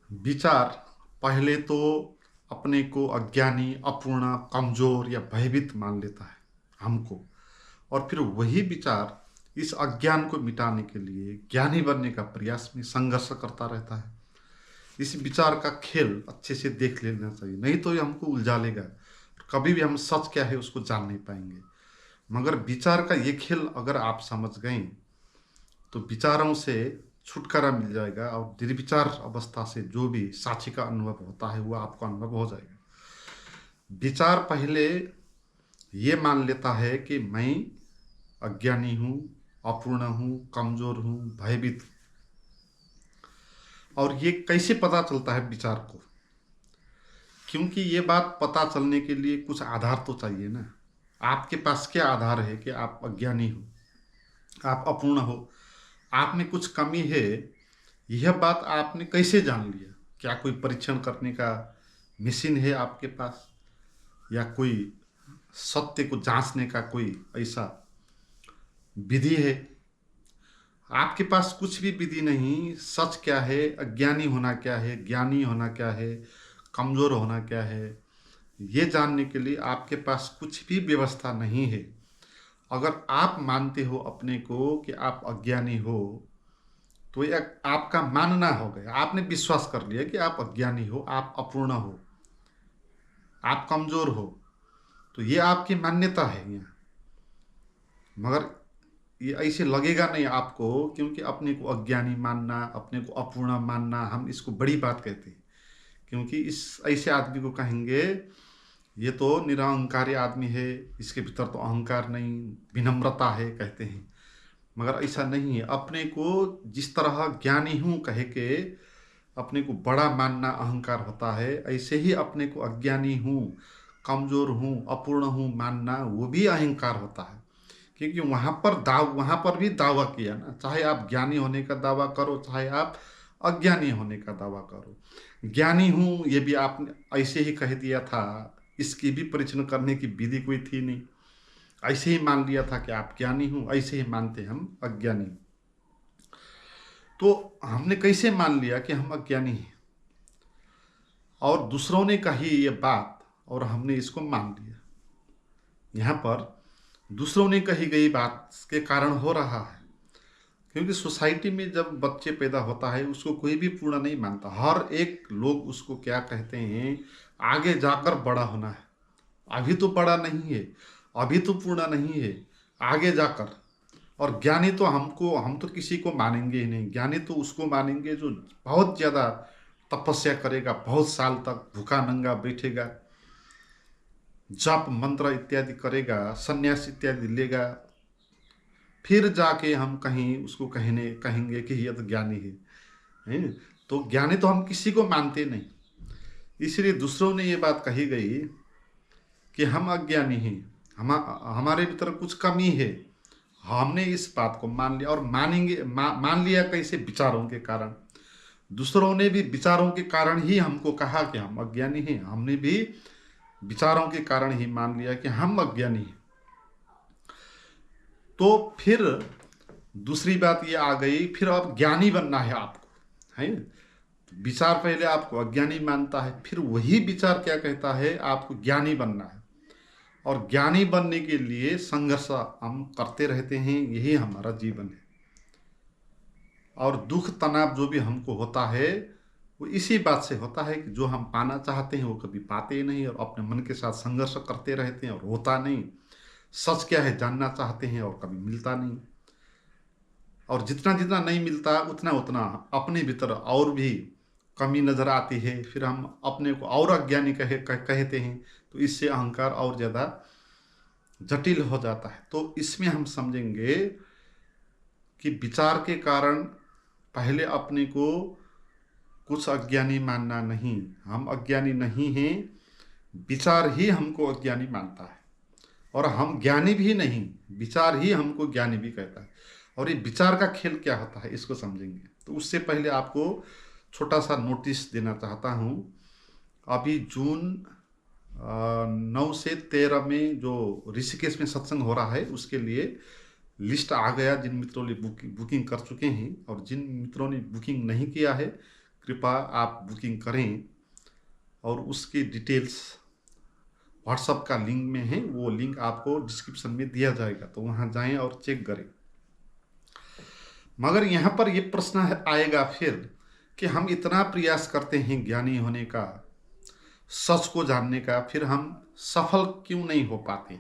विचार पहले तो अपने को अज्ञानी, अपूर्ण, कमजोर या भयभीत मान लेता है हमको। और फिर वही विचार इस अज्ञान को मिटाने के लिए ज्ञानी बनने का प्रयास में संघर्ष करता रहता है। इस विचार का खेल अच्छे से देख लेना चाहिए, नहीं तो ये हमको उलझा लेगा। कभी भी हम सच क्या है उसको जान नहीं पाएंगे। मगर विचार का ये खेल अगर आप समझ गए तो विचारों से छुटकारा मिल जाएगा, और निर्विचार अवस्था से जो भी साक्षी का अनुभव होता है वो आपको अनुभव हो जाएगा। विचार पहले ये मान लेता है कि मैं अज्ञानी हूँ, अपूर्ण हूँ, कमजोर हूँ, भयभीत हूँ। और ये कैसे पता चलता है विचार को? क्योंकि ये बात पता चलने के लिए कुछ आधार तो चाहिए ना। आपके पास क्या आधार है कि आप अज्ञानी हो, आप अपूर्ण हो, आप में कुछ कमी है? यह बात आपने कैसे जान लिया? क्या कोई परीक्षण करने का मशीन है आपके पास, या कोई सत्य को जांचने का कोई ऐसा विधि है? आपके पास कुछ भी विधि नहीं। सच क्या है, अज्ञानी होना क्या है, ज्ञानी होना क्या है, कमजोर होना क्या है, ये जानने के लिए आपके पास कुछ भी व्यवस्था नहीं है। अगर आप मानते हो अपने को कि आप अज्ञानी हो, तो ये आपका मानना हो गया। आपने विश्वास कर लिया कि आप अज्ञानी हो, आप अपूर्ण हो, आप कमजोर हो। तो ये आपकी मान्यता है यहाँ। मगर ये ऐसे लगेगा नहीं आपको, क्योंकि अपने को अज्ञानी मानना, अपने को अपूर्ण मानना, हम इसको बड़ी बात कहते हैं। क्योंकि इस ऐसे आदमी को कहेंगे ये तो निरहंकारी आदमी है, इसके भीतर तो अहंकार नहीं, विनम्रता है कहते हैं। मगर ऐसा नहीं है। अपने को जिस तरह ज्ञानी हूँ कहे के अपने को बड़ा मानना अहंकार होता है, ऐसे ही अपने को अज्ञानी हूँ, कमजोर हूँ, अपूर्ण हूँ मानना वो भी अहंकार होता है। क्योंकि वहाँ पर भी दावा किया ना। चाहे आप ज्ञानी होने का दावा करो, चाहे आप अज्ञानी होने का दावा करो। ज्ञानी हूँ ये भी आपने ऐसे ही कह दिया था, इसकी भी परीक्षण करने की विधि कोई थी नहीं। ऐसे ही मान लिया था कि आप ज्ञानी हूँ, ऐसे ही मानते हम अज्ञानी। तो हमने कैसे मान लिया कि हम अज्ञानी हैं, और दूसरों ने कही ये बात और हमने इसको मान लिया। यहाँ पर दूसरों ने कही गई बात के कारण हो रहा है। क्योंकि सोसाइटी में जब बच्चे पैदा होता है उसको कोई भी पूर्ण नहीं मानता। हर एक लोग उसको क्या कहते हैं, आगे जाकर बड़ा होना है। अभी तो बड़ा नहीं है, अभी तो पूर्ण नहीं है, आगे जाकर। और ज्ञानी तो हम तो किसी को मानेंगे ही नहीं। ज्ञानी तो उसको मानेंगे जो बहुत ज़्यादा तपस्या करेगा, बहुत साल तक भूखा नंगा बैठेगा, जप मंत्र इत्यादि करेगा, संन्यास इत्यादि लेगा, फिर जाके हम कहीं उसको कहेंगे कि यह तो ज्ञानी है। तो ज्ञानी तो हम किसी को मानते नहीं। इसलिए दूसरों ने ये बात कही गई कि हम अज्ञानी हैं, हमारे भीतर कुछ कमी है। हमने इस बात को मान लिया, और मान लिया कैसे? विचारों के कारण। दूसरों ने भी विचारों के कारण ही हमको कहा कि हम अज्ञानी हैं। हमने भी विचारों के कारण ही मान लिया कि हम अज्ञानी हैं। तो फिर दूसरी बात ये आ गई, फिर अब ज्ञानी बनना है आपको, है। विचार पहले आपको अज्ञानी मानता है, फिर वही विचार क्या कहता है, आपको ज्ञानी बनना है। और ज्ञानी बनने के लिए संघर्ष हम करते रहते हैं, यही हमारा जीवन है। और दुख तनाव जो भी हमको होता है वो इसी बात से होता है कि जो हम पाना चाहते हैं वो कभी पाते ही नहीं, और अपने मन के साथ संघर्ष करते रहते हैं और होता नहीं। सच क्या है जानना चाहते हैं और कभी मिलता नहीं। और जितना जितना नहीं मिलता उतना उतना अपने भीतर और भी कमी नजर आती है। फिर हम अपने को और अज्ञानी कहते हैं। तो इससे अहंकार और ज़्यादा जटिल हो जाता है। तो इसमें हम समझेंगे कि विचार के कारण पहले अपने को कुछ अज्ञानी मानना नहीं। हम अज्ञानी नहीं हैं, विचार ही हमको अज्ञानी मानता है। और हम ज्ञानी भी नहीं, विचार ही हमको ज्ञानी भी कहता है। और ये विचार का खेल क्या होता है इसको समझेंगे। तो उससे पहले आपको छोटा सा नोटिस देना चाहता हूँ। अभी जून 9 से 13 में जो ऋषिकेश में सत्संग हो रहा है उसके लिए लिस्ट आ गया। जिन मित्रों ने बुकिंग कर चुके हैं, और जिन मित्रों ने बुकिंग नहीं किया है कृपया आप बुकिंग करें, और उसकी डिटेल्स व्हाट्सएप का लिंक में है, वो लिंक आपको डिस्क्रिप्शन में दिया जाएगा, तो वहाँ जाएं और चेक करें। मगर यहाँ पर ये प्रश्न आएगा फिर कि हम इतना प्रयास करते हैं ज्ञानी होने का, सच को जानने का, फिर हम सफल क्यों नहीं हो पाते,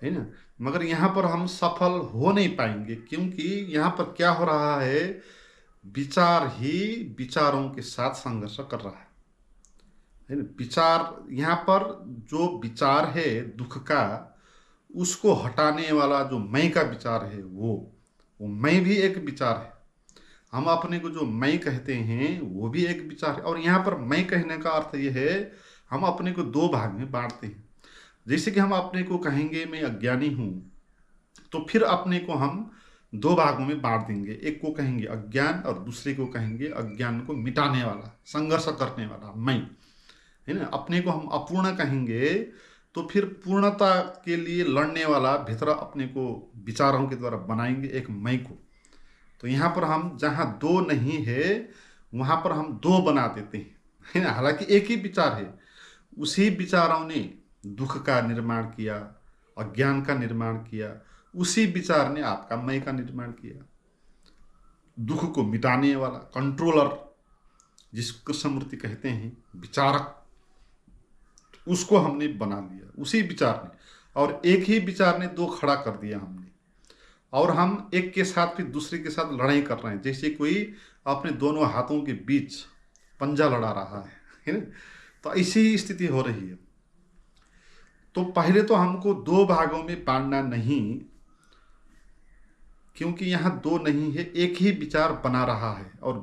है ना। मगर यहाँ पर हम सफल हो नहीं पाएंगे, क्योंकि यहाँ पर क्या हो रहा है, विचार ही विचारों के साथ संघर्ष कर रहा है ना। विचार, यहाँ पर जो विचार है दुख का, उसको हटाने वाला जो मैं का विचार है, वो मैं भी एक विचार है। हम अपने को जो मैं कहते हैं वो भी एक विचार है। और यहाँ पर मैं कहने का अर्थ ये है, हम अपने को दो भाग में बांटते हैं। जैसे कि हम अपने को कहेंगे मैं अज्ञानी हूँ, तो फिर अपने को हम दो भागों में बांट देंगे। एक को कहेंगे अज्ञान और दूसरे को कहेंगे अज्ञान को मिटाने वाला, संघर्ष करने वाला मैं, है ना। अपने को हम अपूर्ण कहेंगे तो फिर पूर्णता के लिए लड़ने वाला भीतर अपने को विचारों के द्वारा बनाएंगे एक मैं को। तो यहाँ पर हम जहाँ दो नहीं है वहाँ पर हम दो बना देते हैं, है ना। हालांकि एक ही विचार है, उसी विचारों ने दुख का निर्माण किया, अज्ञान का निर्माण किया, उसी विचार ने आपका मैं का निर्माण किया। दुख को मिटाने वाला कंट्रोलर, जिसको कृष्णमूर्ति कहते हैं विचारक, उसको हमने बना लिया उसी विचार ने। और एक ही विचार ने दो खड़ा कर दिया हमने, और हम एक के साथ फिर दूसरे के साथ लड़ाई कर रहे हैं, जैसे कोई अपने दोनों हाथों के बीच पंजा लड़ा रहा है ना। तो ऐसी स्थिति हो रही है। तो पहले तो हमको दो भागों में बांटना नहीं, क्योंकि यहाँ दो नहीं है, एक ही विचार बना रहा है, और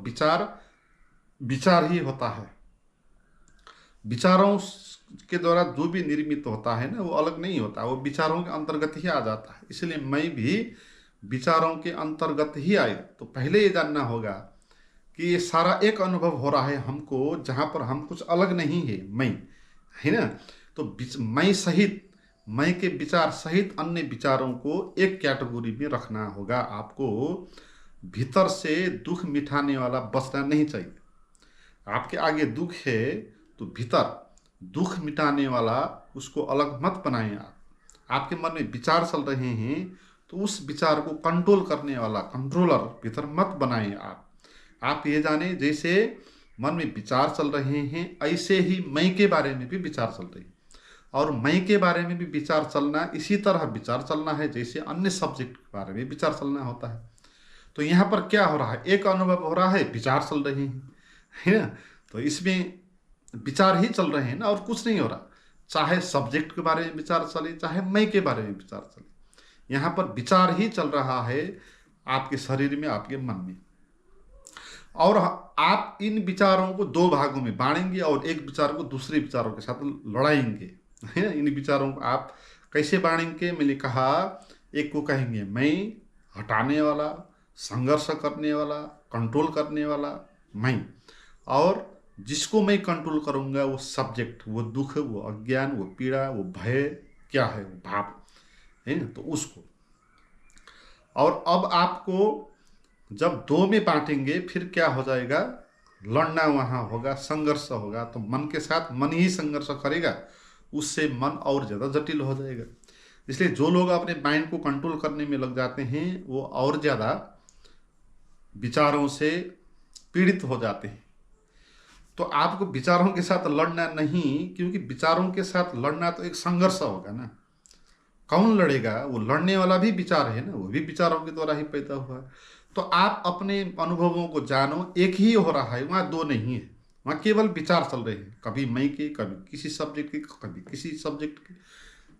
विचार ही होता है। विचारों के द्वारा जो भी निर्मित होता है ना, वो अलग नहीं होता, वो विचारों के अंतर्गत ही आ जाता है। इसलिए मैं भी विचारों के अंतर्गत ही आए। तो पहले ये जानना होगा कि ये सारा एक अनुभव हो रहा है हमको, जहाँ पर हम कुछ अलग नहीं है, मैं, है ना। तो मैं सहित, मैं के विचार सहित अन्य विचारों को एक कैटेगरी में रखना होगा आपको। भीतर से दुख मिटाने वाला बचना नहीं चाहिए। आपके आगे दुख है तो भीतर दुख मिटाने वाला उसको अलग मत बनाएं आप। आपके मन में विचार चल रहे हैं तो उस विचार को कंट्रोल करने वाला कंट्रोलर भीतर मत बनाएं आप ये जाने, जैसे मन में विचार चल रहे हैं ऐसे ही मैं के बारे में भी विचार चल रहे हैं, और मैं के बारे में भी विचार चलना इसी तरह विचार चलना है जैसे अन्य सब्जेक्ट के बारे में विचार चलना होता है। तो यहाँ पर क्या हो रहा है, एक अनुभव हो रहा है, विचार चल रहे हैं, है ना। तो इसमें विचार ही चल रहे हैं ना, और कुछ नहीं हो रहा। चाहे सब्जेक्ट के बारे में विचार चले, चाहे मैं के बारे में विचार चले, यहाँ पर विचार ही चल रहा है आपके शरीर में, आपके मन में। और आप इन विचारों को दो भागों में बांटेंगे और एक विचार को दूसरे विचारों के साथ लड़ाएंगे, है ना। इन विचारों को आप कैसे बांटेंगे, मैंने कहा एक को कहेंगे मैं, हटाने वाला, संघर्ष करने वाला, कंट्रोल करने वाला मैं, और जिसको मैं कंट्रोल करूंगा वो सब्जेक्ट, वो दुख, वो अज्ञान, वो पीड़ा, वो भय क्या है, वो भाव, है ना, तो उसको। और अब आपको जब दो में बांटेंगे फिर क्या हो जाएगा, लड़ना वहाँ होगा, संघर्ष होगा। तो मन के साथ मन ही संघर्ष करेगा, उससे मन और ज़्यादा जटिल हो जाएगा। इसलिए जो लोग अपने माइंड को कंट्रोल करने में लग जाते हैं वो और ज़्यादा विचारों से पीड़ित हो जाते हैं। तो आपको विचारों के साथ लड़ना नहीं, क्योंकि विचारों के साथ लड़ना तो एक संघर्ष होगा ना। कौन लड़ेगा, वो लड़ने वाला भी विचार है ना, वो भी विचारों के द्वारा ही पैदा हुआ है। तो आप अपने अनुभवों को जानो, एक ही हो रहा है, वहाँ दो नहीं है, वहाँ केवल विचार चल रहे हैं, कभी मैं के, कभी किसी सब्जेक्ट के, कभी किसी सब्जेक्ट के,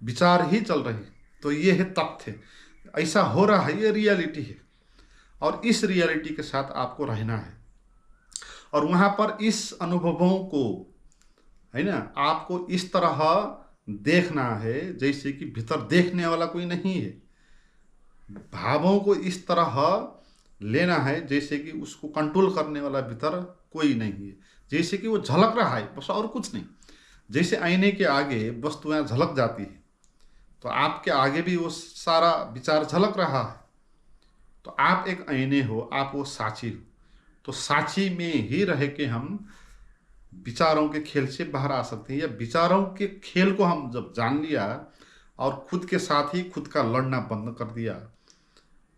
विचार ही चल रहे हैं। तो ये है तथ्य, ऐसा हो रहा है, ये रियलिटी है, और इस रियलिटी के साथ आपको रहना है। और वहाँ पर इस अनुभवों को, है ना, आपको इस तरह देखना है जैसे कि भीतर देखने वाला कोई नहीं है। भावों को इस तरह लेना है जैसे कि उसको कंट्रोल करने वाला भीतर कोई नहीं है, जैसे कि वो झलक रहा है बस, और कुछ नहीं। जैसे आईने के आगे वस्तुएं झलक जाती है, तो आपके आगे भी वो सारा विचार झलक रहा है। तो आप एक आईने हो, आप वो साक्षी हो। तो साक्षी में ही रह के हम विचारों के खेल से बाहर आ सकते हैं, या विचारों के खेल को हम जब जान लिया और खुद के साथ ही खुद का लड़ना बंद कर दिया,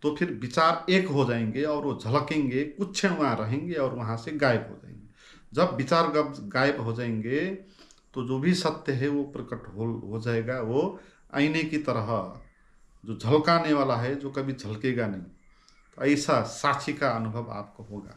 तो फिर विचार एक हो जाएंगे और वो झलकेंगे, कुछ क्षण वहाँ रहेंगे और वहाँ से गायब हो जाएंगे। जब विचार गायब हो जाएंगे तो जो भी सत्य है वो प्रकट हो जाएगा। वो आईने की तरह जो झलकाने वाला है, जो कभी झलकेगा नहीं। तो ऐसा साक्षी का अनुभव आपको होगा।